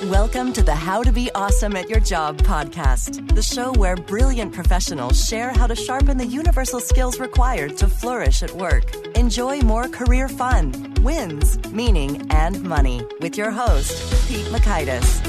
Welcome to the How to Be Awesome at Your Job podcast, the show where brilliant professionals share how to sharpen the universal skills required to flourish at work. Enjoy more career fun, wins, meaning, and money with your host, Pete Makaitis.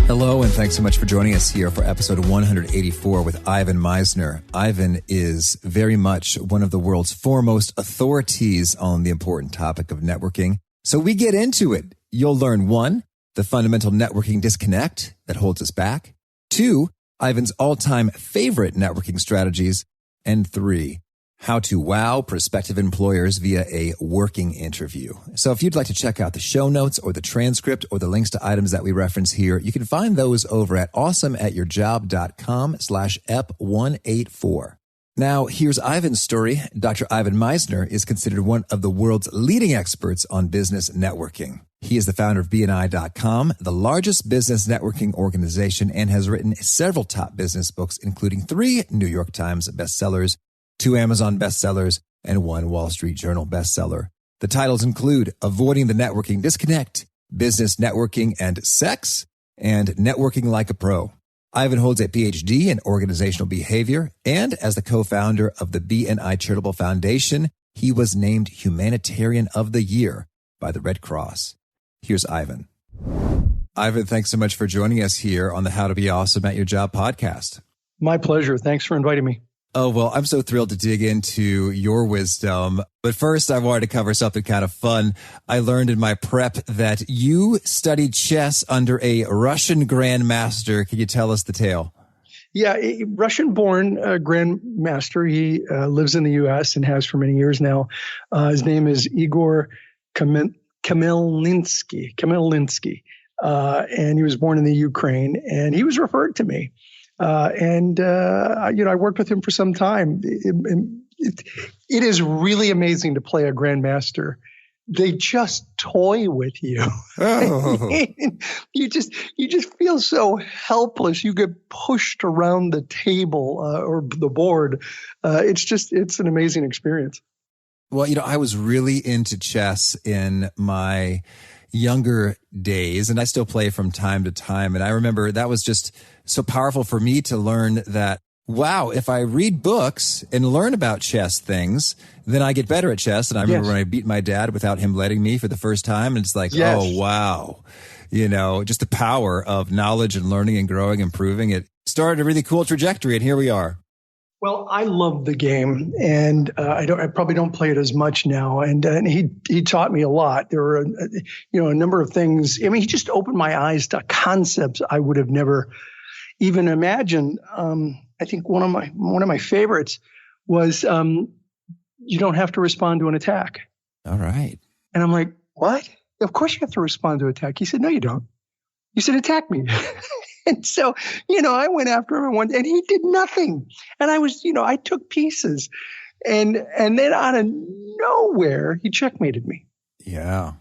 Hello, and thanks so much for joining us here for episode 184 with Ivan Misner. Ivan is very much one of the world's foremost authorities on the important topic of networking. So we get into it. You'll learn 1, the fundamental networking disconnect that holds us back. 2, Ivan's all-time favorite networking strategies. And 3, how to wow prospective employers via a working interview. So if you'd like to check out the show notes or the transcript or the links to items that we reference here, you can find those over at awesomeatyourjob.com/ep184. Now, here's Ivan's story. Dr. Ivan Misner is considered one of the world's leading experts on business networking. He is the founder of BNI.com, the largest business networking organization, and has written several top business books, including 3 New York Times bestsellers, 2 Amazon bestsellers, and 1 Wall Street Journal bestseller. The titles include Avoiding the Networking Disconnect, Business Networking and Sex, and Networking Like a Pro. Ivan holds a PhD in organizational behavior, and as the co-founder of the BNI Charitable Foundation, he was named Humanitarian of the Year by the Red Cross. Here's Ivan. Ivan, thanks so much for joining us here on the How to Be Awesome at Your Job podcast. My pleasure. Thanks for inviting me. Oh, well, I'm so thrilled to dig into your wisdom. But first, I wanted to cover something kind of fun. I learned in my prep that you studied chess under a Russian grandmaster. Can you tell us the tale? Yeah, a Russian-born grandmaster. He lives in the U.S. and has for many years now. His name is Igor Khmelnytsky. And he was born in the Ukraine, and he was referred to me. I worked with him for some time. It is really amazing to play a grandmaster. They just toy with you. Oh. You just feel so helpless. You get pushed around the table or the board. It's an amazing experience. Well, I was really into chess in my younger days, and I still play from time to time. And I remember that was just so powerful for me to learn that, wow, if I read books and learn about chess things, then I get better at chess. And I remember when I beat my dad without him letting me for the first time, and it's like, oh, wow. Just the power of knowledge and learning and growing, improving. It started a really cool trajectory, and here we are. Well, I love the game, and I probably don't play it as much now. And he taught me a lot. There were, a number of things. I mean, he just opened my eyes to concepts I would have never even imagined. I think one of my favorites was you don't have to respond to an attack. All right. And I'm like, what? Of course you have to respond to attack. He said, no, you don't. You said, attack me. And so, I went after him and he did nothing. And I was, I took pieces. And then out of nowhere, he checkmated me. Yeah.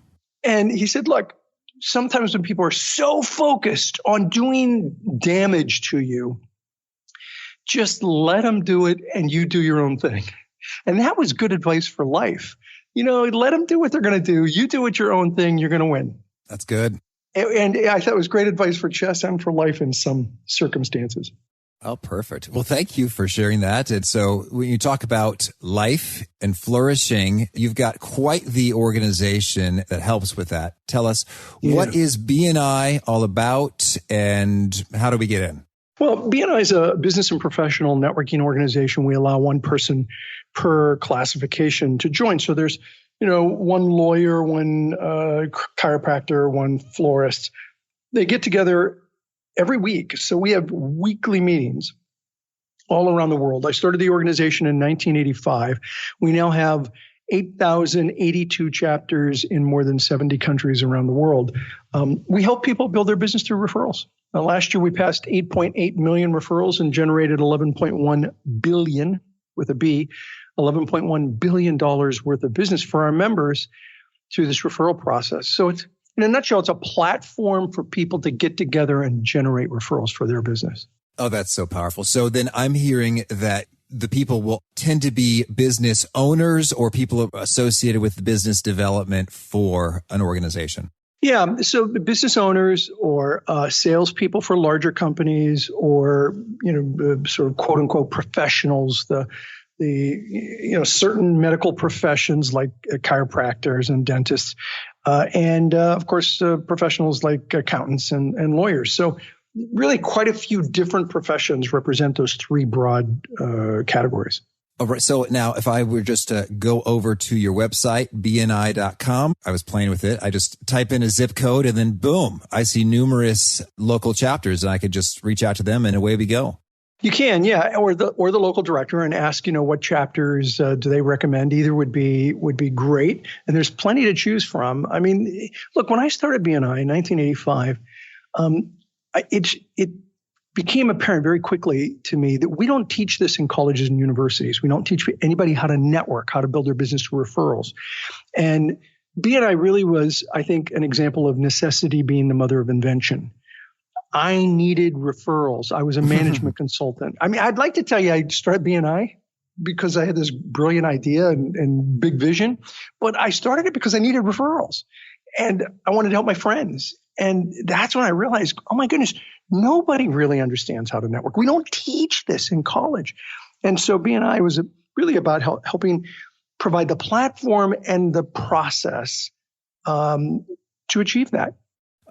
And he said, look, sometimes when people are so focused on doing damage to you, just let them do it and you do your own thing. And that was good advice for life. Let them do what they're going to do. You do it your own thing. You're going to win. That's good. And I thought it was great advice for chess and for life in some circumstances. Oh, perfect. Well, thank you for sharing that. And so when you talk about life and flourishing, you've got quite the organization that helps with that. Tell us, what is BNI all about and how do we get in? Well, BNI is a business and professional networking organization. We allow one person per classification to join. So there's one lawyer, one chiropractor, one florist. They get together every week. So we have weekly meetings all around the world. I started the organization in 1985. We now have 8,082 chapters in more than 70 countries around the world. We help people build their business through referrals. Last year, we passed 8.8 million referrals and generated $11.1 billion with a B. $11.1 billion worth of business for our members through this referral process. So it's, in a nutshell, it's a platform for people to get together and generate referrals for their business. Oh, that's so powerful. So then I'm hearing that the people will tend to be business owners or people associated with the business development for an organization? Yeah, so the business owners or salespeople for larger companies, or sort of quote unquote professionals, the certain medical professions like chiropractors and dentists, and of course professionals like accountants and lawyers. So really, quite a few different professions represent those three broad categories. All right. So now if I were just to go over to your website, bni.com, I was playing with it. I just type in a zip code and then boom, I see numerous local chapters and I could just reach out to them and away we go. You can, yeah, or the local director and ask, what chapters do they recommend? Either would be great. And there's plenty to choose from. I mean, look, when I started BNI in 1985, it became apparent very quickly to me that we don't teach this in colleges and universities. We don't teach anybody how to network, how to build their business through referrals. And BNI really was, I think, an example of necessity being the mother of invention. I needed referrals. I was a management consultant. I mean, I'd like to tell you I started BNI because I had this brilliant idea and big vision, but I started it because I needed referrals and I wanted to help my friends. And that's when I realized, oh my goodness, nobody really understands how to network. We don't teach this in college. And so BNI was really about helping provide the platform and the process to achieve that.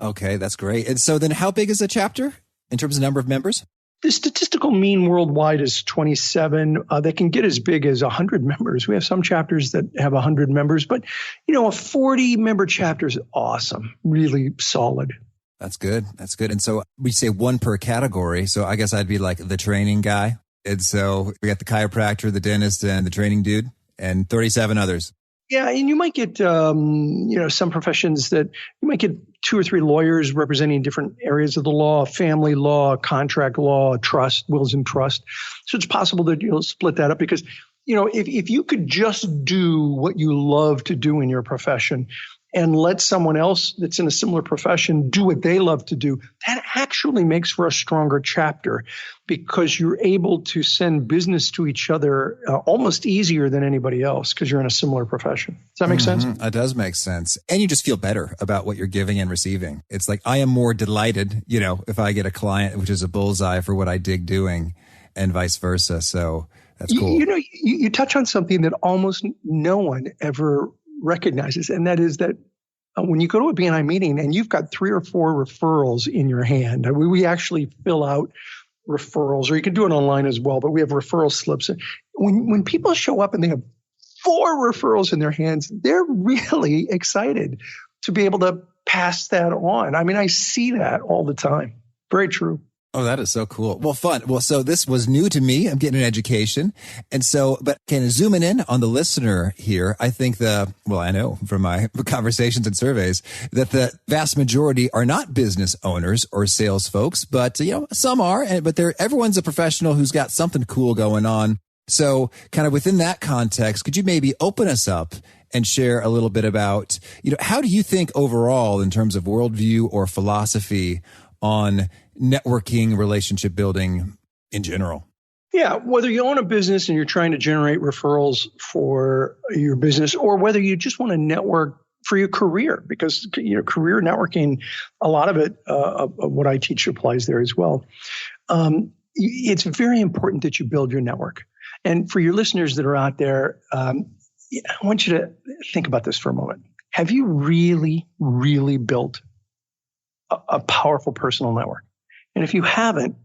Okay, that's great. And so then how big is a chapter in terms of number of members? The statistical mean worldwide is 27. They can get as big as 100 members. We have some chapters that have 100 members, but a 40-member chapter is awesome, really solid. That's good. That's good. And so we say one per category. So I guess I'd be like the training guy. And so we got the chiropractor, the dentist, and the training dude, and 37 others. Yeah, and you might get, some professions that you might get 2 or 3 lawyers representing different areas of the law, family law, contract law, trust, wills and trust. So it's possible that you'll split that up because, if you could just do what you love to do in your profession and let someone else that's in a similar profession do what they love to do, that actually makes for a stronger chapter because you're able to send business to each other almost easier than anybody else because you're in a similar profession. Does that make sense? It does make sense. And you just feel better about what you're giving and receiving. It's like I am more delighted, if I get a client, which is a bullseye for what I dig doing and vice versa. So that's cool. You touch on something that almost no one ever recognizes, and that is that when you go to a BNI meeting and you've got 3 or 4 referrals in your hand, we actually fill out referrals, or you can do it online as well, but we have referral slips. When people show up and they have 4 referrals in their hands, they're really excited to be able to pass that on. I mean, I see that all the time. Very true. Oh, that is so cool. Well, fun. Well, so this was new to me. I'm getting an education. And so, but kind of zooming in on the listener here, I think I know from my conversations and surveys that the vast majority are not business owners or sales folks, but, some are, but everyone's a professional who's got something cool going on. So kind of within that context, could you maybe open us up and share a little bit about, how do you think overall in terms of worldview or philosophy on networking, relationship building in general? Yeah, whether you own a business and you're trying to generate referrals for your business, or whether you just want to network for your career, because career networking, a lot of it, what I teach applies there as well. It's very important that you build your network. And for your listeners that are out there, I want you to think about this for a moment. Have you really, really built a powerful personal network? And if you haven't,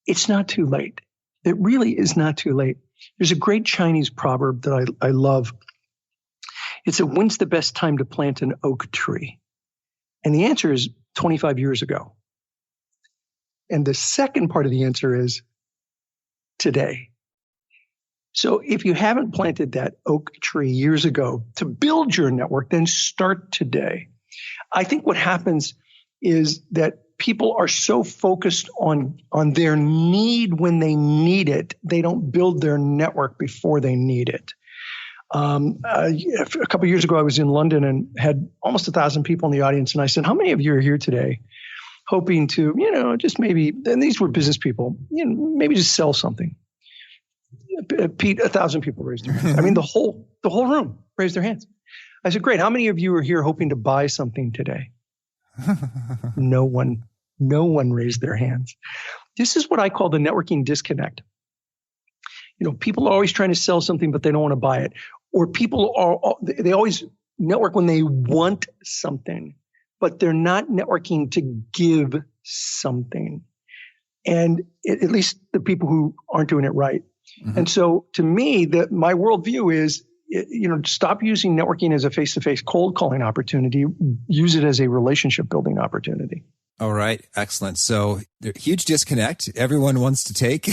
it's not too late. It really is not too late. There's a great Chinese proverb that I love. It's when's the best time to plant an oak tree? And the answer is 25 years ago. And the second part of the answer is today. So if you haven't planted that oak tree years ago to build your network, then start today. I think what happens is that people are so focused on their need when they need it, they don't build their network before they need it. A couple of years ago, I was in London and had almost 1,000 people in the audience. And I said, how many of you are here today hoping to, just maybe, and these were business people, maybe just sell something? Pete, 1,000 people raised their hands. I mean, the whole room raised their hands. I said, great. How many of you are here hoping to buy something today? No one raised their hands. This is what I call the networking disconnect. People are always trying to sell something, but they don't want to buy it. Or they always network when they want something, but they're not networking to give something. And at least the people who aren't doing it right. Mm-hmm. And so to me, my worldview is, stop using networking as a face-to-face cold calling opportunity. Use it as a relationship building opportunity. All right. Excellent. So huge disconnect. Everyone wants to take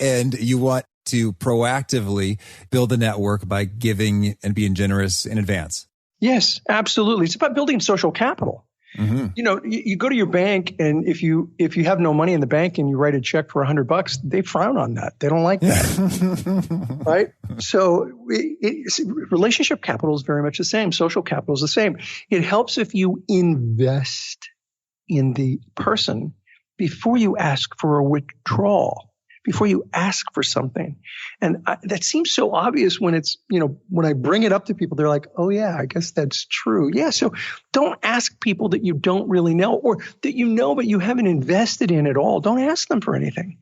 and you want to proactively build a network by giving and being generous in advance. Yes, absolutely. It's about building social capital. Mm-hmm. You go to your bank, and if you have no money in the bank and you write a check for $100, they frown on that. They don't like that, right? So relationship capital is very much the same. Social capital is the same. It helps if you invest in the person before you ask for a withdrawal, before you ask for something. And that seems so obvious when it's, when I bring it up to people, they're like, oh yeah, I guess that's true. Yeah. So don't ask people that you don't really know, or that you know, but you haven't invested in at all. Don't ask them for anything,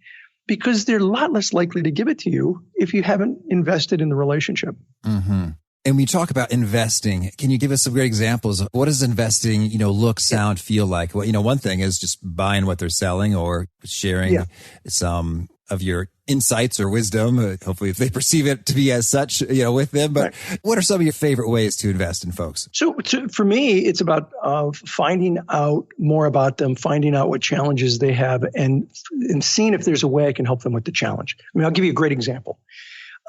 because they're a lot less likely to give it to you if you haven't invested in the relationship. Mm-hmm. And we talk about investing. Can you give us some great examples of what does investing, look, sound, feel like? Well, one thing is just buying what they're selling or sharing some of your insights or wisdom, hopefully if they perceive it to be as such, with them. But What are some of your favorite ways to invest in folks? So for me, it's about finding out more about them, finding out what challenges they have, and seeing if there's a way I can help them with the challenge. I mean, I'll give you a great example.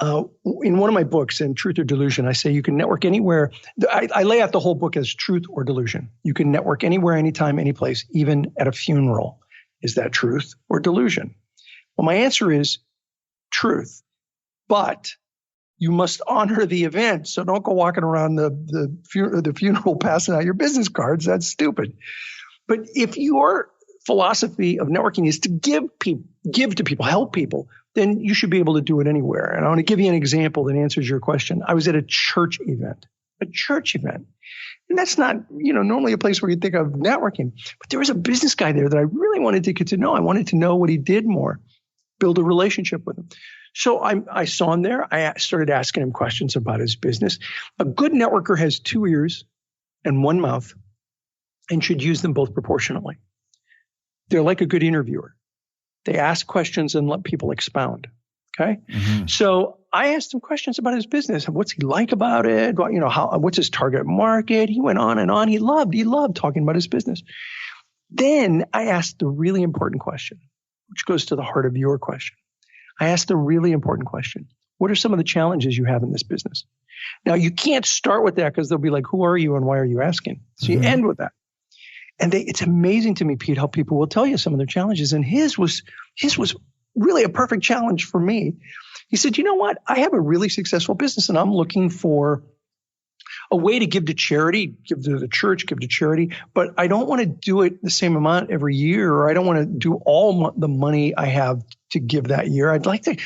In one of my books, in Truth or Delusion, I say you can network anywhere. I lay out the whole book as truth or delusion. You can network anywhere, anytime, any place, even at a funeral. Is that truth or delusion? Well, my answer is truth, but you must honor the event. So don't go walking around the funeral passing out your business cards. That's stupid. But if your philosophy of networking is to give to people, help people, then you should be able to do it anywhere. And I want to give you an example that answers your question. I was at a church event. And that's not, normally a place where you think of networking. But there was a business guy there that I really wanted to get to know. I wanted to know what he did more, build a relationship with him. So I saw him there. I started asking him questions about his business. A good networker has 2 ears and 1 mouth and should use them both proportionally. They're like a good interviewer. They ask questions and let people expound. Okay. Mm-hmm. So I asked him questions about his business. What's he like about it? What's his target market? He went on and on. He loved talking about his business. Then I asked the really important question, which goes to the heart of your question. I asked the really important question. What are some of the challenges you have in this business? Now, you can't start with that because they'll be like, who are you and why are you asking? So you end with that. And it's amazing to me, Pete, how people will tell you some of their challenges. And his was really a perfect challenge for me. He said, you know what? I have a really successful business and I'm looking for a way to give to charity, give to the church, give to charity, but I don't want to do it the same amount every year, or I don't want to do all the money I have to give that year. I'd like to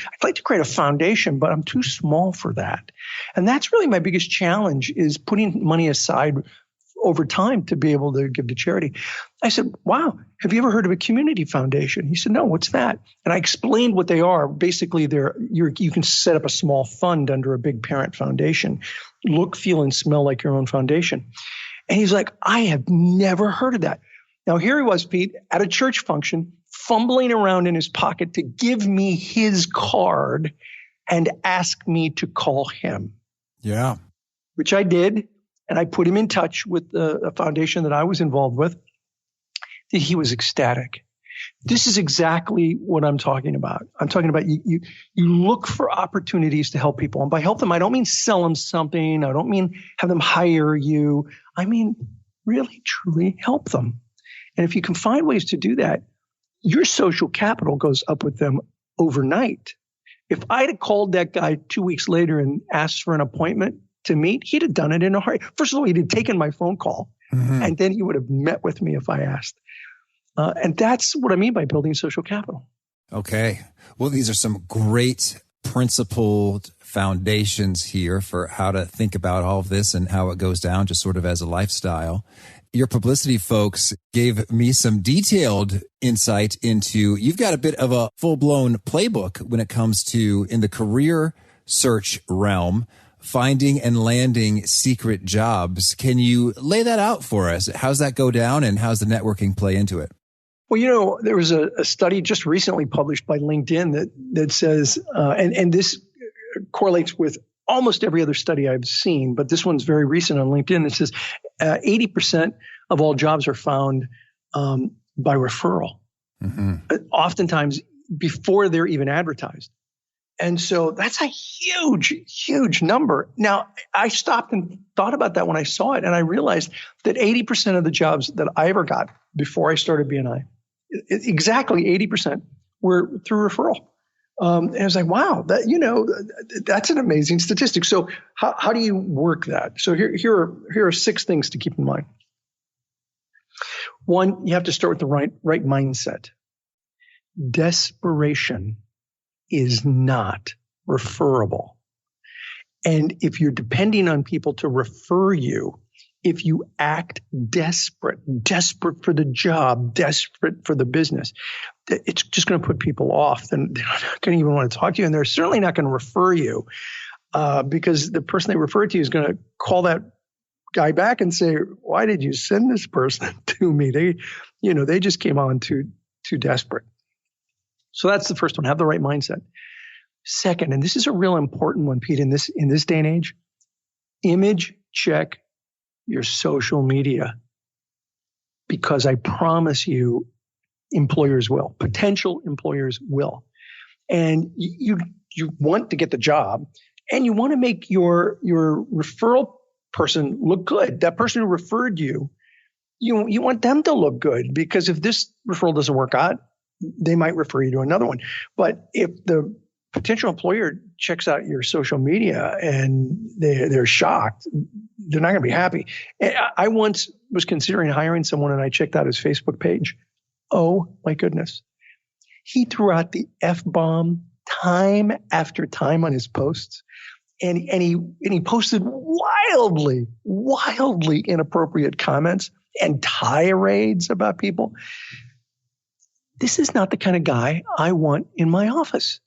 create a foundation, but I'm too small for that. And that's really my biggest challenge, is putting money aside over time to be able to give to charity. I said, wow, have you ever heard of a community foundation? He said, no, what's that? And I explained what they are. Basically, you can set up a small fund under a big parent foundation, look, feel, and smell like your own foundation. And he's like, I have never heard of that. Now, here he was, Pete, at a church function, fumbling around in his pocket to give me his card and ask me to call him. Yeah. Which I did. And I put him in touch with a foundation that I was involved with. He was ecstatic. This is exactly what I'm talking about. I'm talking about you look for opportunities to help people. And by help them, I don't mean sell them something. I don't mean have them hire you. I mean really, truly help them. And if you can find ways to do that, your social capital goes up with them overnight. If I'd have called that guy 2 weeks later and asked for an appointment to meet, he'd have done it in a hurry. First of all, he'd have taken my phone call, and then he would have met with me if I asked. And that's what I mean by building social capital. Okay. Well, these are some great principled foundations here for how to think about all of this and how it goes down just sort of as a lifestyle. Your publicity folks gave me some detailed insight into, you've got a bit of a full-blown playbook when it comes to, in the career search realm, finding and landing secret jobs. Can you lay that out for us? How's that go down and how's the networking play into it? Well, there was a study just recently published by LinkedIn that says, and this correlates with almost every other study I've seen, but this one's very recent on LinkedIn that says 80% of all jobs are found by referral, oftentimes before they're even advertised. And so that's a huge, huge number. Now, I stopped and thought about that when I saw it, and I realized that 80% of the jobs that I ever got before I started BNI, exactly 80% were through referral. And I was like, wow, that's an amazing statistic. So how do you work that? So here are 6 things to keep in mind. One, you have to start with the right mindset. Desperation is not referable. And if you're depending on people to refer you, if you act desperate for the job, desperate for the business, it's just going to put people off. And they're not going to even want to talk to you. And they're certainly not going to refer you because the person they referred to is going to call that guy back and say, why did you send this person to me? They just came on too desperate. So that's the first one. Have the right mindset. Second, and this is a real important one, Pete, in this day and age, image check your social media, because I promise you, employers will. Potential employers will. And you want to get the job, and you want to make your referral person look good. That person who referred you, you want them to look good, because if this referral doesn't work out, they might refer you to another one. But if the potential employer checks out your social media and they're shocked, they're not going to be happy. And I once was considering hiring someone, and I checked out his Facebook page. Oh my goodness. He threw out the F-bomb time after time on his posts. And he posted wildly inappropriate comments and tirades about people. This is not the kind of guy I want in my office.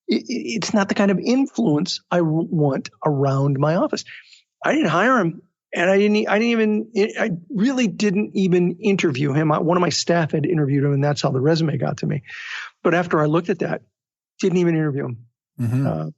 It's not the kind of influence I want around my office. I didn't hire him, and I really didn't even interview him. One of my staff had interviewed him, and that's how the resume got to me. But after I looked at that, didn't even interview him. Mm-hmm.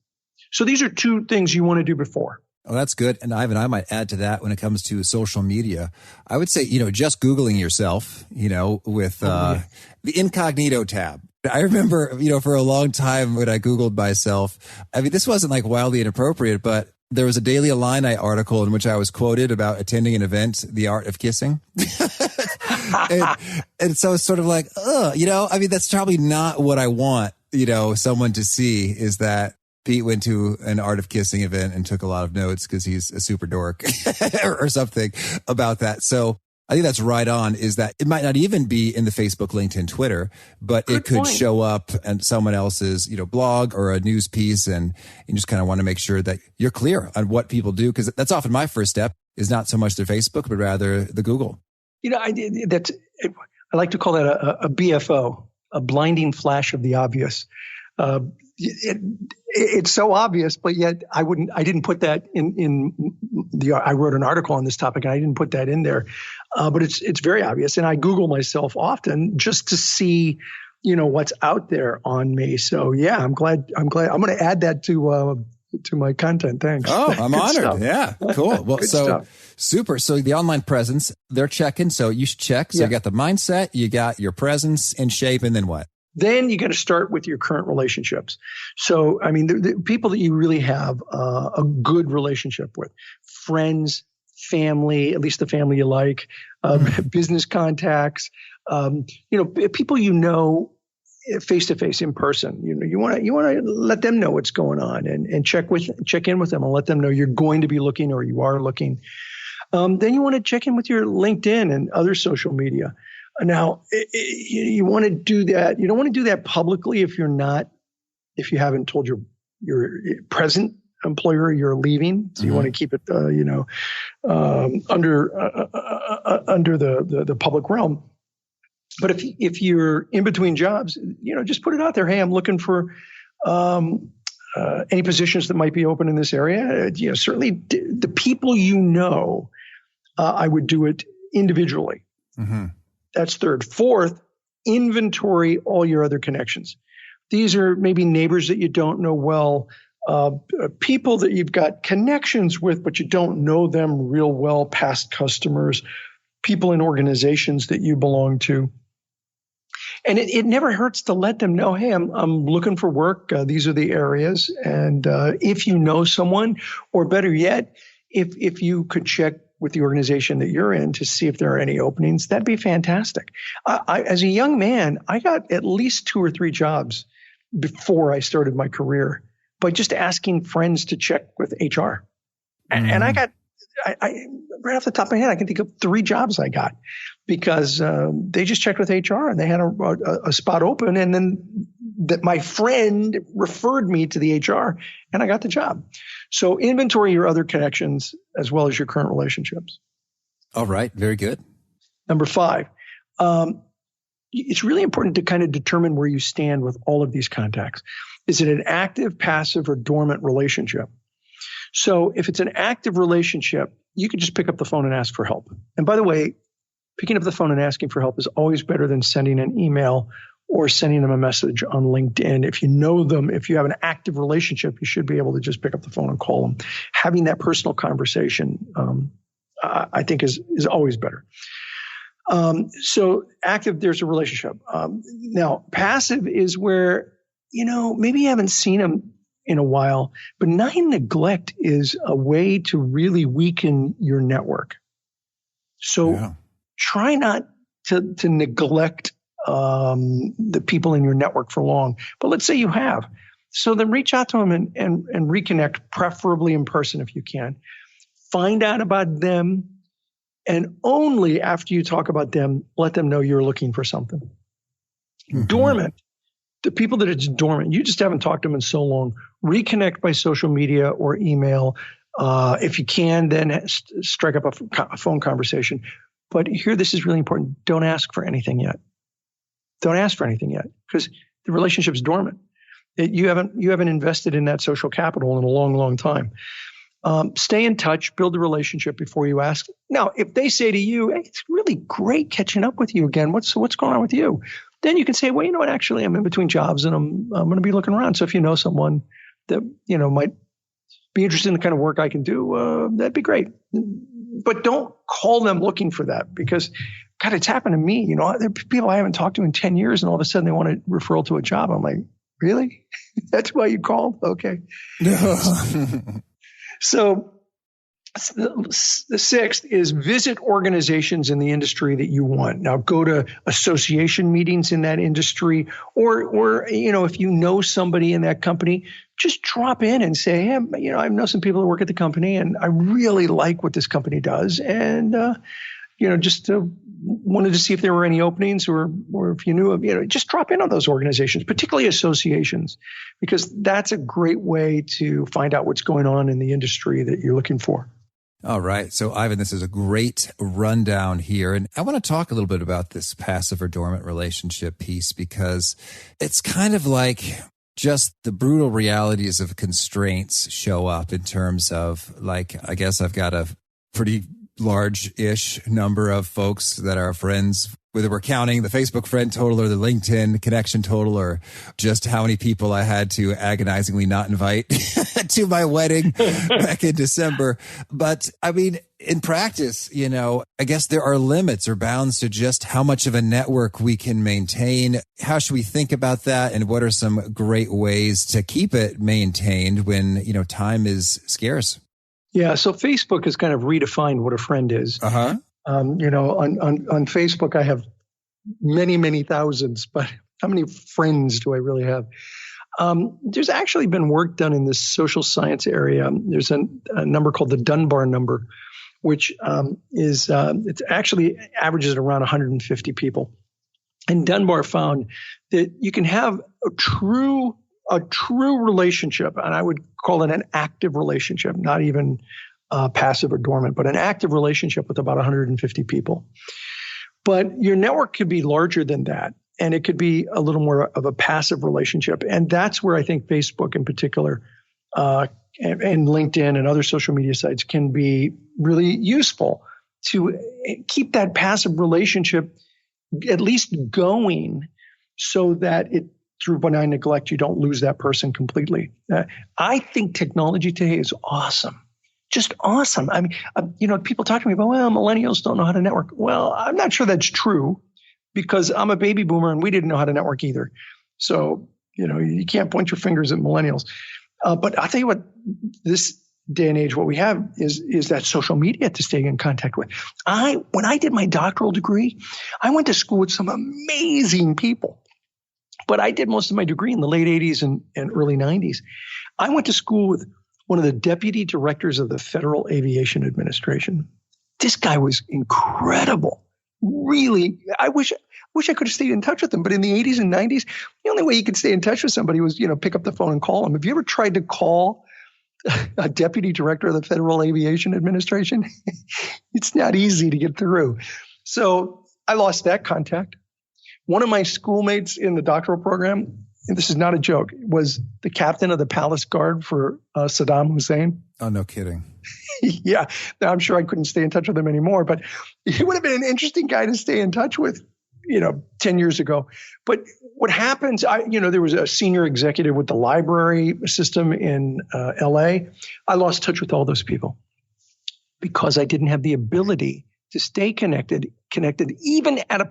So these are 2 things you want to do before. Oh, that's good. And Ivan, I might add to that when it comes to social media. I would say, just Googling yourself, with the incognito tab. I remember, for a long time when I Googled myself, I mean, this wasn't like wildly inappropriate, but there was a Daily Illini article in which I was quoted about attending an event, The Art of Kissing. and so it's sort of like, I mean, that's probably not what I want, someone to see, is that Pete went to an Art of Kissing event and took a lot of notes because he's a super dork or something about that. So I think that's right on, is that it might not even be in the Facebook, LinkedIn, Twitter, but it could show up in someone else's, blog or a news piece. And you just kind of want to make sure that you're clear on what people do, because that's often my first step, is not so much the Facebook, but rather the Google. I like to call that a BFO, a blinding flash of the obvious. It's so obvious, but yet I didn't put that in I wrote an article on this topic, and I didn't put that in there. But it's very obvious. And I Google myself often just to see, what's out there on me. So yeah, I'm glad I'm going to add that to my content. Thanks. Oh, I'm honored. Stuff. Yeah. Cool. Well, so stuff. Super. So the online presence, they're checking. So you should check. So you got the mindset, you got your presence in shape, and then what? Then you got to start with your current relationships. So, I mean, the people that you really have a good relationship with, friends, family, at least the family you like, business contacts, people face to face in person. You want to let them know what's going on and check in with them and let them know you're going to be looking or you are looking. Then you want to check in with your LinkedIn and other social media. Now, you want to do that. You don't want to do that publicly if you haven't told your present employer you're leaving. So you want to keep it, under the public realm. But if you're in between jobs, just put it out there. Hey, I'm looking for any positions that might be open in this area. Certainly the people I would do it individually. Mm-hmm. That's third. Fourth, inventory all your other connections. These are maybe neighbors that you don't know well, people that you've got connections with, but you don't know them real well, past customers, people in organizations that you belong to. And it never hurts to let them know, hey, I'm looking for work. These are the areas. And if you know someone, or better yet, if you could check with the organization that you're in to see if there are any openings, that'd be fantastic. As a young man, I got at least 2 or 3 jobs before I started my career by just asking friends to check with HR. Mm-hmm. And I got, right off the top of my head, I can think of 3 jobs I got because they just checked with HR and they had a spot open, and then that my friend referred me to the HR and I got the job. So inventory your other connections as well as your current relationships. All right. Very good. Number 5, it's really important to kind of determine where you stand with all of these contacts. Is it an active, passive, or dormant relationship? So if it's an active relationship, you can just pick up the phone and ask for help. And by the way, picking up the phone and asking for help is always better than sending an email or sending them a message on LinkedIn. If you know them, if you have an active relationship, you should be able to just pick up the phone and call them. Having that personal conversation, I think is always better. So active, there's a relationship. Now, passive is where, maybe you haven't seen them in a while, but neglect is a way to really weaken your network. So try not to neglect the people in your network for long. But let's say you have. So then reach out to them and reconnect, preferably in person if you can. Find out about them. And only after you talk about them, let them know you're looking for something. Mm-hmm. Dormant. The people that it's dormant, you just haven't talked to them in so long. Reconnect by social media or email. If you can, then strike up a phone conversation. But here, this is really important. Don't ask for anything yet. Don't ask for anything yet because the relationship's dormant. You haven't invested in that social capital in a long, long time. Stay in touch, build a relationship before you ask. Now, if they say to you, hey, it's really great catching up with you again. What's going on with you? Then you can say, well, you know what, actually, I'm in between jobs and I'm going to be looking around. So if you know someone that, might be interested in the kind of work I can do, that'd be great. But don't call them looking for that because, God, it's happened to me. There are people I haven't talked to in 10 years and all of a sudden they want a referral to a job. I'm like, really? That's why you called? Okay. So the 6th is visit organizations in the industry that you want. Now go to association meetings in that industry or if you know somebody in that company, just drop in and say, hey, I know some people who work at the company and I really like what this company does. And, just wanted to see if there were any openings or if you knew of, just drop in on those organizations, particularly associations, because that's a great way to find out what's going on in the industry that you're looking for. All right. So, Ivan, this is a great rundown here. And I want to talk a little bit about this passive or dormant relationship piece because it's kind of like just the brutal realities of constraints show up in terms of I guess I've got a pretty large-ish number of folks that are friends, whether we're counting the Facebook friend total or the LinkedIn connection total or just how many people I had to agonizingly not invite to my wedding back in December. But I mean, in practice, I guess there are limits or bounds to just how much of a network we can maintain. How should we think about that? And what are some great ways to keep it maintained when, time is scarce? Yeah, so Facebook has kind of redefined what a friend is. Uh-huh. On Facebook, I have many, many thousands, but how many friends do I really have? There's actually been work done in this social science area. There's a number called the Dunbar number, which it actually averages around 150 people. And Dunbar found that you can have a true a true relationship, and I would call it an active relationship, not even passive or dormant, but an active relationship with about 150 people. But your network could be larger than that, and it could be a little more of a passive relationship. And that's where I think Facebook in particular and LinkedIn and other social media sites can be really useful to keep that passive relationship at least going so that through benign neglect, you don't lose that person completely. I think technology today is awesome. Just awesome. I mean, people talk to me about, well, millennials don't know how to network. Well, I'm not sure that's true because I'm a baby boomer and we didn't know how to network either. So, you can't point your fingers at millennials. But I'll tell you what, this day and age, what we have is that social media to stay in contact with. When I did my doctoral degree, I went to school with some amazing people. But I did most of my degree in the late 80s and early 90s. I went to school with one of the deputy directors of the Federal Aviation Administration. This guy was incredible. Really, I wish I could have stayed in touch with him. But in the 80s and 90s, the only way you could stay in touch with somebody was, pick up the phone and call him. Have you ever tried to call a deputy director of the Federal Aviation Administration? It's not easy to get through. So I lost that contact. One of my schoolmates in the doctoral program, and this is not a joke, was the captain of the palace guard for Saddam Hussein. Oh, no kidding. Yeah. Now, I'm sure I couldn't stay in touch with him anymore, but he would have been an interesting guy to stay in touch with, 10 years ago. But what happens, there was a senior executive with the library system in LA. I lost touch with all those people because I didn't have the ability to stay connected even at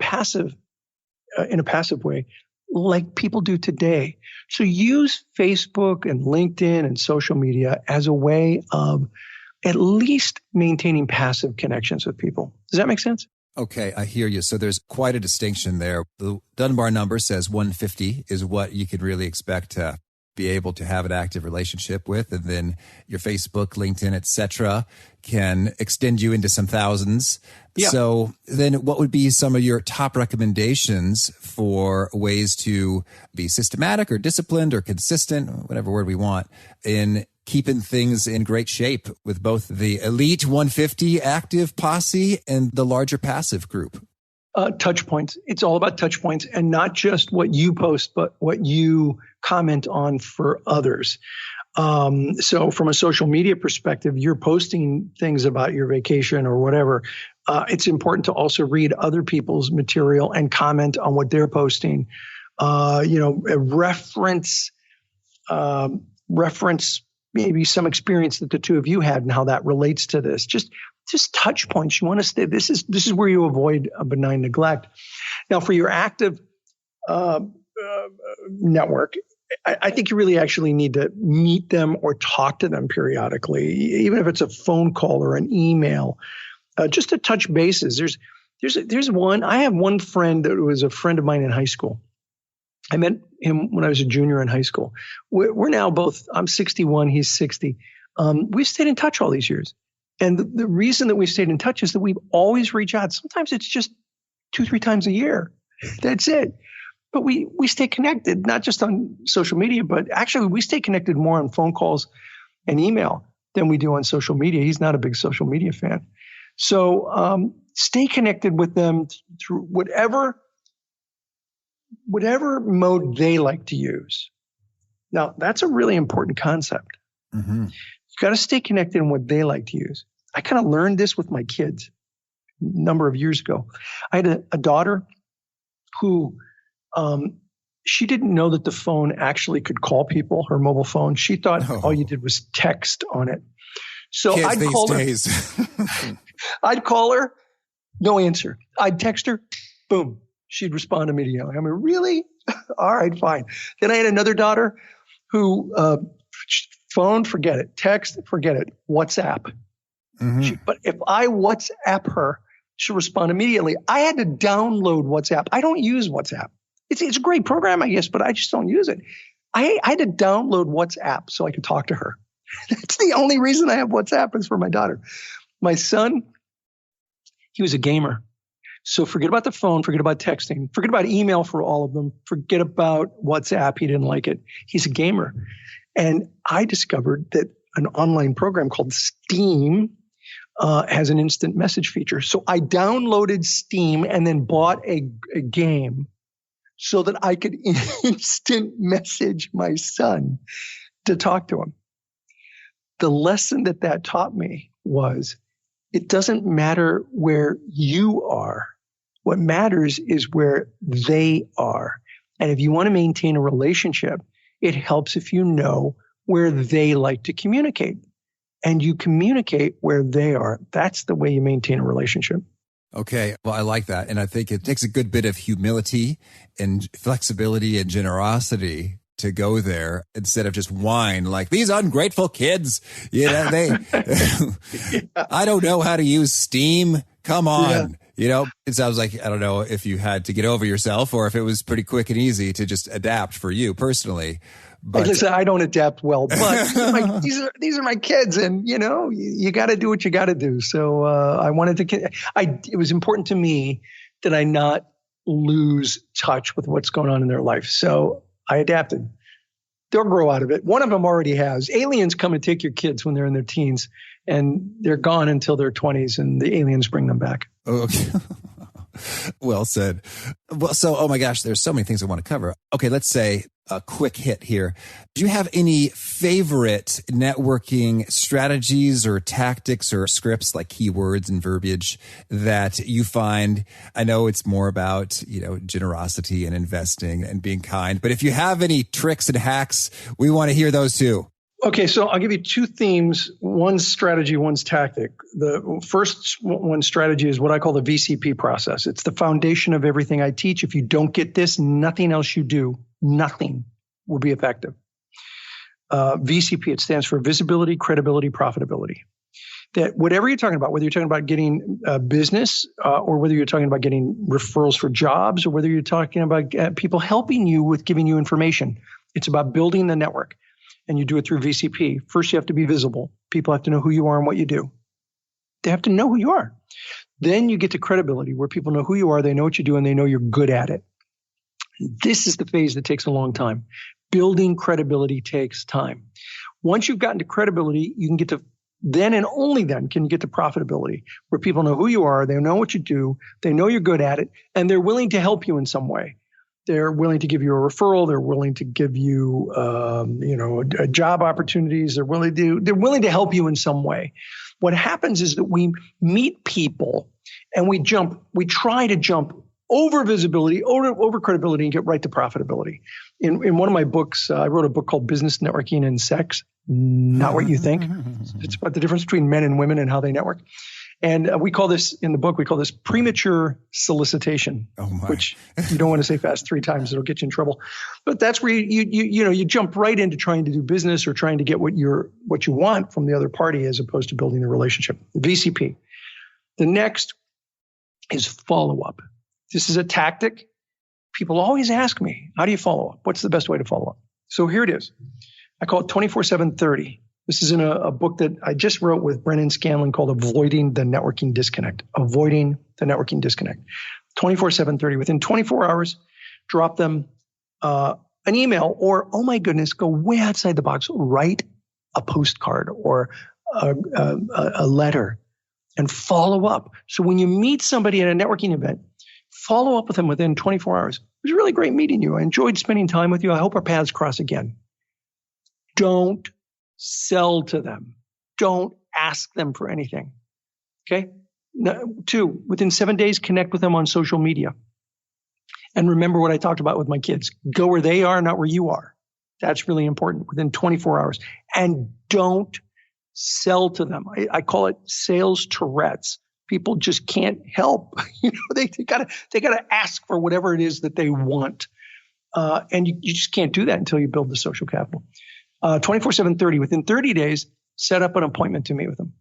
in a passive way, like people do today. So use Facebook and LinkedIn and social media as a way of at least maintaining passive connections with people. Does that make sense? Okay, I hear you. So there's quite a distinction there. The Dunbar number says 150 is what you could really expect to be able to have an active relationship with. And then your Facebook, LinkedIn, etc., can extend you into some thousands. Yeah. So then what would be some of your top recommendations for ways to be systematic or disciplined or consistent, whatever word we want, in keeping things in great shape with both the elite 150 active posse and the larger passive group? Touch points. It's all about touch points, and not just what you post, but what you comment on for others. So from a social media perspective, you're posting things about your vacation or whatever. It's important to also read other people's material and comment on what they're posting. Reference maybe some experience that the two of you had and how that relates to this. Just touch points. You want to stay. This is where you avoid a benign neglect. Now, for your active network, I think you really actually need to meet them or talk to them periodically, even if it's a phone call or an email, just to touch bases. There's one. I have one friend that was a friend of mine in high school. I met him when I was a junior in high school. We're now both, I'm 61, he's 60. We've stayed in touch all these years. And the reason that we've stayed in touch is that we've always reached out. Sometimes it's just 2-3 times a year. That's it. But we stay connected, not just on social media, but actually we stay connected more on phone calls and email than we do on social media. He's not a big social media fan. So stay connected with them through whatever mode they like to use. Now, that's a really important concept. Mm-hmm. You got to stay connected in what they like to use. I kind of learned this with my kids a number of years ago. I had a daughter who she didn't know that the phone actually could call people, her mobile phone. She thought all you did was text on it. So Kids I'd these call days. her. I'd call her, no answer. I'd text her, boom. She'd respond immediately. I mean, really? All right, fine. Then I had another daughter who phone, forget it. Text, forget it. WhatsApp. Mm-hmm. But if I WhatsApp her, she'll respond immediately. I had to download WhatsApp. I don't use WhatsApp. It's a great program, I guess, but I just don't use it. I had to download WhatsApp so I could talk to her. That's the only reason I have WhatsApp is for my daughter. My son, he was a gamer. So forget about the phone, forget about texting, forget about email for all of them, forget about WhatsApp. He didn't like it. He's a gamer. And I discovered that an online program called Steam has an instant message feature. So I downloaded Steam and then bought a game so that I could instant message my son to talk to him. The lesson that taught me was it doesn't matter where you are. What matters is where they are. And if you want to maintain a relationship, it helps if you know where they like to communicate. And you communicate where they are. That's the way you maintain a relationship. Okay. Well, I like that. And I think it takes a good bit of humility and flexibility and generosity to go there instead of just whine like these ungrateful kids. I don't know how to use Steam. Come on. Yeah. It sounds like, I don't know if you had to get over yourself or if it was pretty quick and easy to just adapt for you personally. But listen, I don't adapt well, but these are my kids, and you got to do what you got to do. So I wanted to. It was important to me that I not lose touch with what's going on in their life. So I adapted. They'll grow out of it. One of them already has. Aliens come and take your kids when they're in their teens, and they're gone until their 20s, and the aliens bring them back. Okay. Well said. Well, so, oh my gosh, there's so many things I want to cover. Okay, let's say a quick hit here. Do you have any favorite networking strategies or tactics or scripts like keywords and verbiage that you find? I know it's more about, generosity and investing and being kind, but if you have any tricks and hacks, we want to hear those too. Okay, so I'll give you two themes. One's strategy, one's tactic. The first one strategy is what I call the VCP process. It's the foundation of everything I teach. If you don't get this, nothing else you do, nothing will be effective. VCP, it stands for visibility, credibility, profitability. That whatever you're talking about, whether you're talking about getting business or whether you're talking about getting referrals for jobs or whether you're talking about people helping you with giving you information, it's about building the network. And you do it through VCP. First, you have to be visible. People have to know who you are and what you do. They have to know who you are. Then you get to credibility, where people know who you are, they know what you do, and they know you're good at it. This is the phase that takes a long time. Building credibility takes time. Once you've gotten to credibility, you can get to then and only then can you get to profitability, where people know who you are, they know what you do, they know you're good at it, and they're willing to help you in some way. They're willing to give you a referral. They're willing to give you, job opportunities. They're willing to help you in some way. What happens is that we meet people and we try to jump over visibility, over credibility, and get right to profitability. In one of my books, I wrote a book called Business Networking and Sex. Not what you think. It's about the difference between men and women and how they network. And we call this premature solicitation, which you don't want to say fast 3 times. It'll get you in trouble. But that's where you jump right into trying to do business or trying to get what you want from the other party as opposed to building a relationship. VCP. The next is follow up. This is a tactic. People always ask me, how do you follow up? What's the best way to follow up? So here it is. I call it 24/7/30. This is in a book that I just wrote with Brennan Scanlon called Avoiding the Networking Disconnect. Avoiding the Networking Disconnect. 24/7/30. Within 24 hours, drop them an email or, oh my goodness, go way outside the box. Write a postcard or a letter and follow up. So when you meet somebody at a networking event, follow up with them within 24 hours. It was really great meeting you. I enjoyed spending time with you. I hope our paths cross again. Don't sell to them. Don't ask them for anything. Okay? 2, within 7 days, connect with them on social media. And remember what I talked about with my kids. Go where they are, not where you are. That's really important within 24 hours. And don't sell to them. I call it sales Tourette's. People just can't help. They gotta ask for whatever it is that they want. And you just can't do that until you build the social capital. 24/7/30. Within 30 days, set up an appointment to meet with them.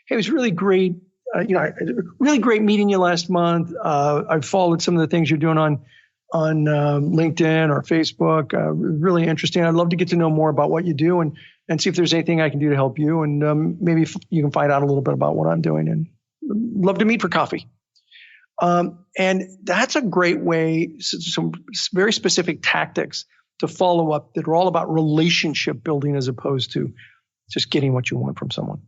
Hey, it was really great. Really great meeting you last month. I've followed some of the things you're doing on LinkedIn or Facebook. Really interesting. I'd love to get to know more about what you do and see if there's anything I can do to help you. And maybe if you can find out a little bit about what I'm doing. And love to meet for coffee. And that's a great way, some very specific tactics to follow up that are all about relationship building as opposed to just getting what you want from someone.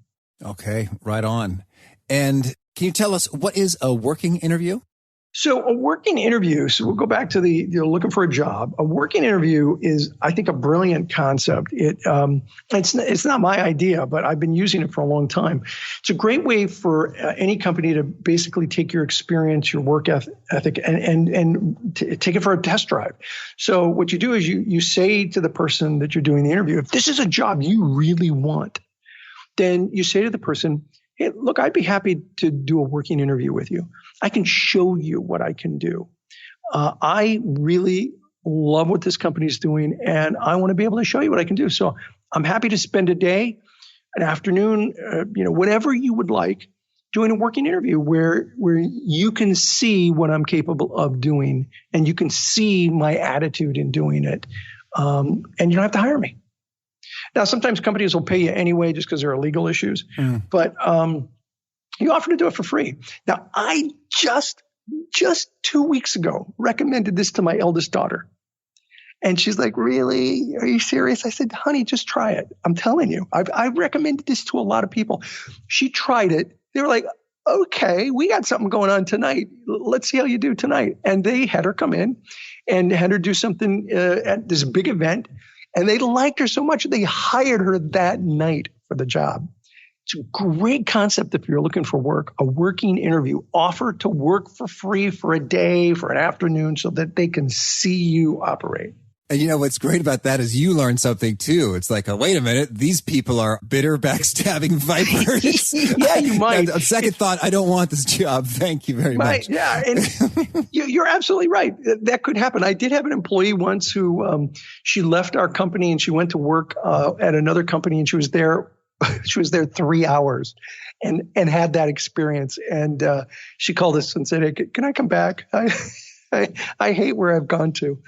Okay, right on. And can you tell us, what is a working interview? So a working interview, so we'll go back to the looking for a job. A working interview is, I think, a brilliant concept. It's not my idea, but I've been using it for a long time. It's a great way for any company to basically take your experience, your work ethic, and take it for a test drive. So what you do is you say to the person that you're doing the interview, if this is a job you really want, then you say to the person, hey, look, I'd be happy to do a working interview with you. I can show you what I can do. I really love what this company is doing, and I want to be able to show you what I can do. So I'm happy to spend a day, an afternoon, whatever you would like, doing a working interview where you can see what I'm capable of doing, and you can see my attitude in doing it, and you don't have to hire me. Now, sometimes companies will pay you anyway just because there are legal issues, but you offer to do it for free. Now, I just 2 weeks ago recommended this to my eldest daughter. And she's like, really? Are you serious? I said, honey, just try it. I'm telling you. I've recommended this to a lot of people. She tried it. They were like, okay, we got something going on tonight. Let's see how you do tonight. And they had her come in and had her do something at this big event. And they liked her so much, they hired her that night for the job. It's a great concept if you're looking for work, a working interview. Offer to work for free for a day, for an afternoon, so that they can see you operate. And what's great about that is you learn something too. It's like, wait a minute, these people are bitter, backstabbing vipers. Yeah, you might. On second thought, I don't want this job. Thank you very much. Yeah, and you're absolutely right. That could happen. I did have an employee once who she left our company and she went to work at another company, and she was there 3 hours and had that experience. And she called us and said, hey, can I come back? I hate where I've gone to.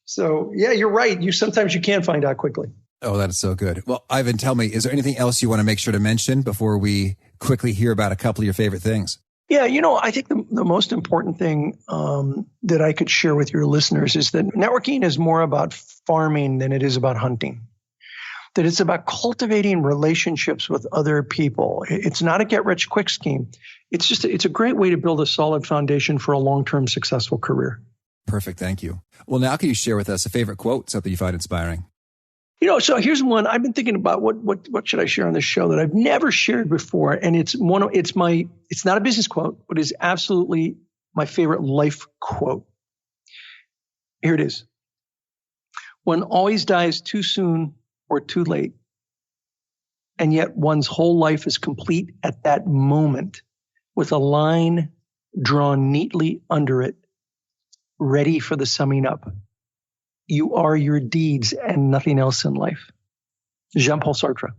So, yeah, you're right. Sometimes you can find out quickly. Oh, that is so good. Well, Ivan, tell me, is there anything else you want to make sure to mention before we quickly hear about a couple of your favorite things? Yeah, I think the most important thing that I could share with your listeners is that networking is more about farming than it is about hunting. That it's about cultivating relationships with other people. It's not a get-rich-quick scheme. It's a great way to build a solid foundation for a long-term successful career. Perfect. Thank you. Well, now can you share with us a favorite quote, something you find inspiring? So here's one. I've been thinking about what should I share on this show that I've never shared before. And it's not a business quote, but it's absolutely my favorite life quote. Here it is. One always dies too soon or too late. And yet one's whole life is complete at that moment with a line drawn neatly under it, ready for the summing up. You are your deeds and nothing else in life. Jean-Paul Sartre.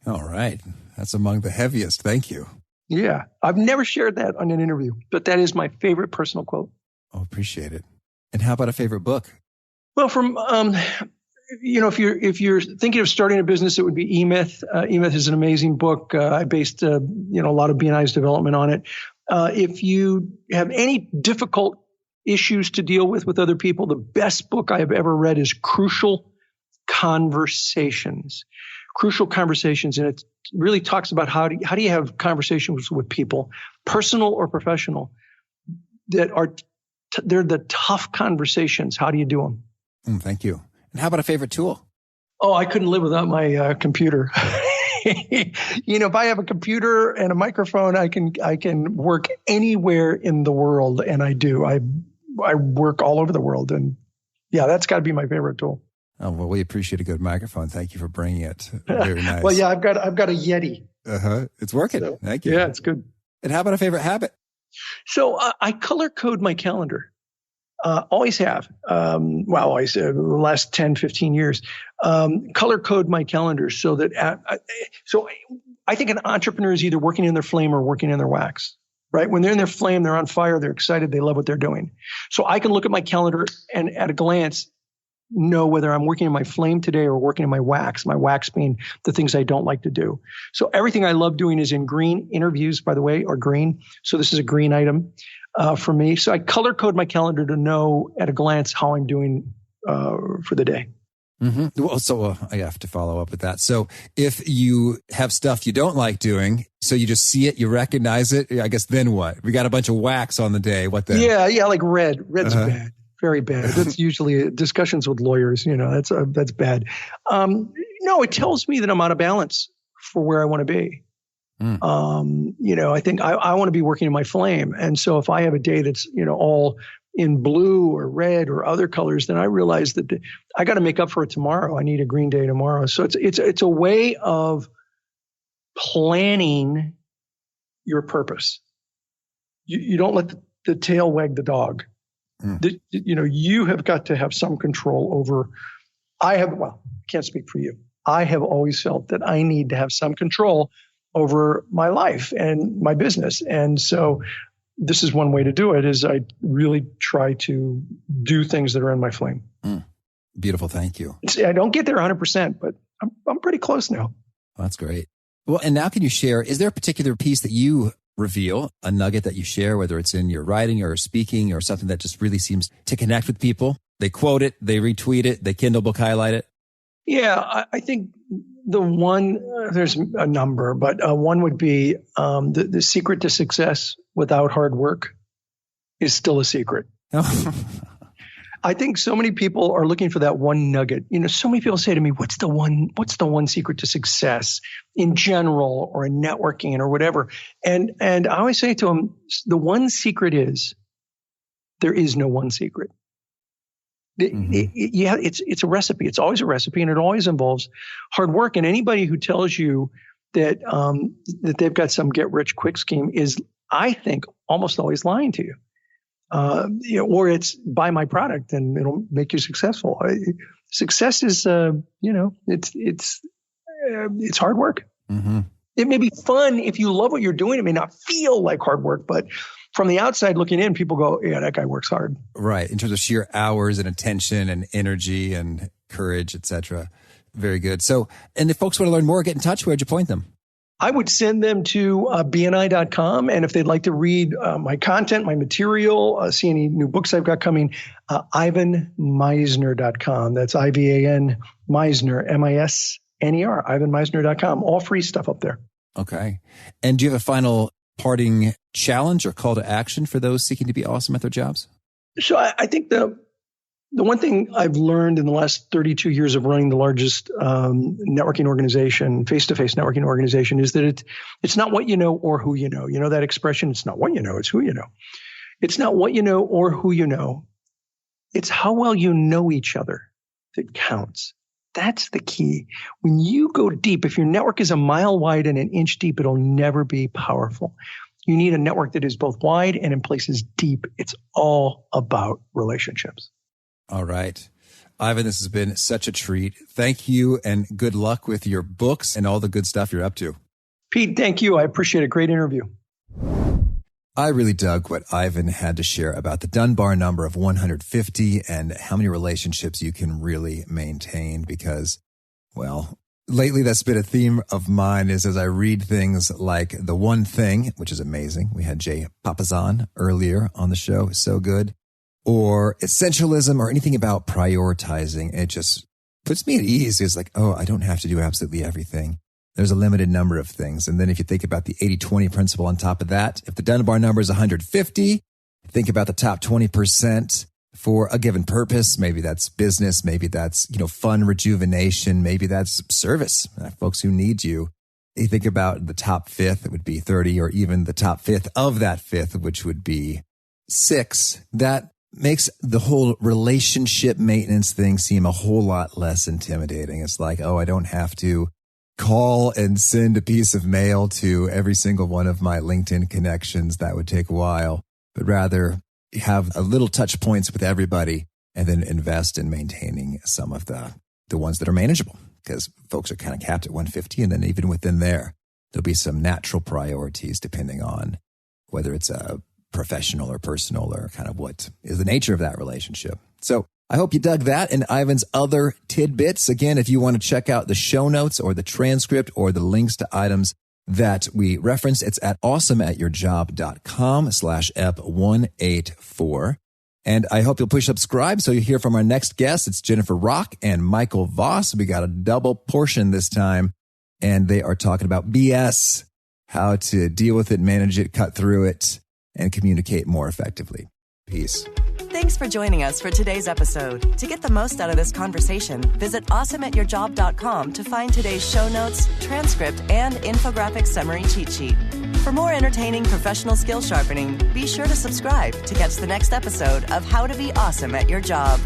All right. That's among the heaviest. Thank you. Yeah. I've never shared that on an interview, but that is my favorite personal quote. Oh, appreciate it. And how about a favorite book? Well, from, if you're thinking of starting a business, it would be E-Myth. E-Myth is an amazing book. I based, a lot of B&I's development on it. If you have any difficult issues to deal with other people, the best book I have ever read is Crucial Conversations. Crucial Conversations, and it really talks about how do you have conversations with people, personal or professional, that are they're the tough conversations. How do you do them? Thank you. And how about a favorite tool? Oh, I couldn't live without my computer. If I have a computer and a microphone, I can work anywhere in the world, and I do. I work all over the world, and yeah, that's got to be my favorite tool. Oh, well, we appreciate a good microphone. Thank you for bringing it. Very nice. Well, yeah, I've got a Yeti. It's working. So, thank you. Yeah, it's good. And how about a favorite habit? So I color code my calendar. Always have. Always the last 10, 15 years. Color code my calendar so that I think an entrepreneur is either working in their flame or working in their wax. Right? When they're in their flame, they're on fire, they're excited, they love what they're doing. So I can look at my calendar and at a glance know whether I'm working in my flame today or working in my wax being the things I don't like to do. So everything I love doing is in green. Interviews, by the way, are green. So this is a green item for me. So I color code my calendar to know at a glance how I'm doing for the day. Mm-hmm. Well, so I have to follow up with that. So if you have stuff you don't like doing, so you just see it, you recognize it, I guess then what? We got a bunch of wax on the day. What then? Yeah, like red. Red's bad. Very bad. That's usually discussions with lawyers. That's bad. No, it tells me that I'm out of balance for where I want to be. I think I want to be working in my flame. And so if I have a day that's, all in blue or red or other colors, then I realize that I got to make up for it tomorrow. I need a green day tomorrow. So it's a way of planning your purpose. You don't let the tail wag the dog. You have got to have some control over. I can't speak for you. I have always felt that I need to have some control over my life and my business. And so this is one way to do it, is I really try to do things that are in my flame. Beautiful. Thank you. I don't get there 100%, but I'm pretty close now. Well, that's great. Well, and now can you share, is there a particular piece that you reveal, a nugget that you share, whether it's in your writing or speaking or something that just really seems to connect with people? They quote it, they retweet it, they Kindle book highlight it. Yeah, I think the one, there's a number, but one would be the secret to success without hard work is still a secret. I think so many people are looking for that one nugget. So many people say to me, what's the one secret to success in general or in networking or whatever? And I always say to them, the one secret is there is no one secret. It's a recipe. It's always a recipe, and it always involves hard work. And anybody who tells you that they've got some get rich quick scheme is, I think, almost always lying to you. Or it's buy my product and it'll make you successful. Success is, it's hard work. Mm-hmm. It may be fun if you love what you're doing. It may not feel like hard work, but from the outside looking in, people go, yeah, that guy works hard. Right. In terms of sheer hours and attention and energy and courage, etc. Very good. So, and if folks want to learn more, get in touch, where'd you point them? I would send them to bni.com. And if they'd like to read my content, my material, see any new books I've got coming, IvanMisner.com. That's IVAN Misner, MISNER, IvanMisner.com. All free stuff up there. Okay. And do you have a final parting challenge or call to action for those seeking to be awesome at their jobs? So I think the one thing I've learned in the last 32 years of running the largest networking organization, face-to-face networking organization, is that it's not what you know or who you know. You know that expression? It's not what you know, it's who you know. It's not what you know or who you know. It's how well you know each other that counts. That's the key. When you go deep, if your network is a mile wide and an inch deep, it'll never be powerful. You need a network that is both wide and in places deep. It's all about relationships. All right. Ivan, this has been such a treat. Thank you and good luck with your books and all the good stuff you're up to. Pete, thank you. I appreciate a great interview. I really dug what Ivan had to share about the Dunbar number of 150 and how many relationships you can really maintain because, well, lately that's been a theme of mine is as I read things like The One Thing, which is amazing. We had Jay Papasan earlier on the show. So good. Or essentialism or anything about prioritizing. It just puts me at ease. It's like, oh, I don't have to do absolutely everything. There's a limited number of things. And then if you think about the 80-20 principle on top of that, if the Dunbar number is 150, think about the top 20% for a given purpose. Maybe that's business. Maybe that's, fun rejuvenation. Maybe that's service, folks who need you. You think about the top fifth, it would be 30, or even the top fifth of that fifth, which would be 6. That makes the whole relationship maintenance thing seem a whole lot less intimidating. It's like, oh, I don't have to call and send a piece of mail to every single one of my LinkedIn connections. That would take a while, but rather have a little touch points with everybody and then invest in maintaining some of the ones that are manageable because folks are kind of capped at 150. And then even within there, there'll be some natural priorities depending on whether it's a professional or personal or kind of what is the nature of that relationship. So I hope you dug that and Ivan's other tidbits. Again, if you want to check out the show notes or the transcript or the links to items that we referenced, it's at awesomeatyourjob.com/ep184. And I hope you'll push subscribe so you hear from our next guests. It's Jennifer Rock and Michael Voss. We got a double portion this time, and they are talking about BS, how to deal with it, manage it, cut through it, and communicate more effectively. Peace. Thanks for joining us for today's episode. To get the most out of this conversation, visit awesomeatyourjob.com to find today's show notes, transcript, and infographic summary cheat sheet. For more entertaining professional skill sharpening, be sure to subscribe to catch the next episode of How to Be Awesome at Your Job.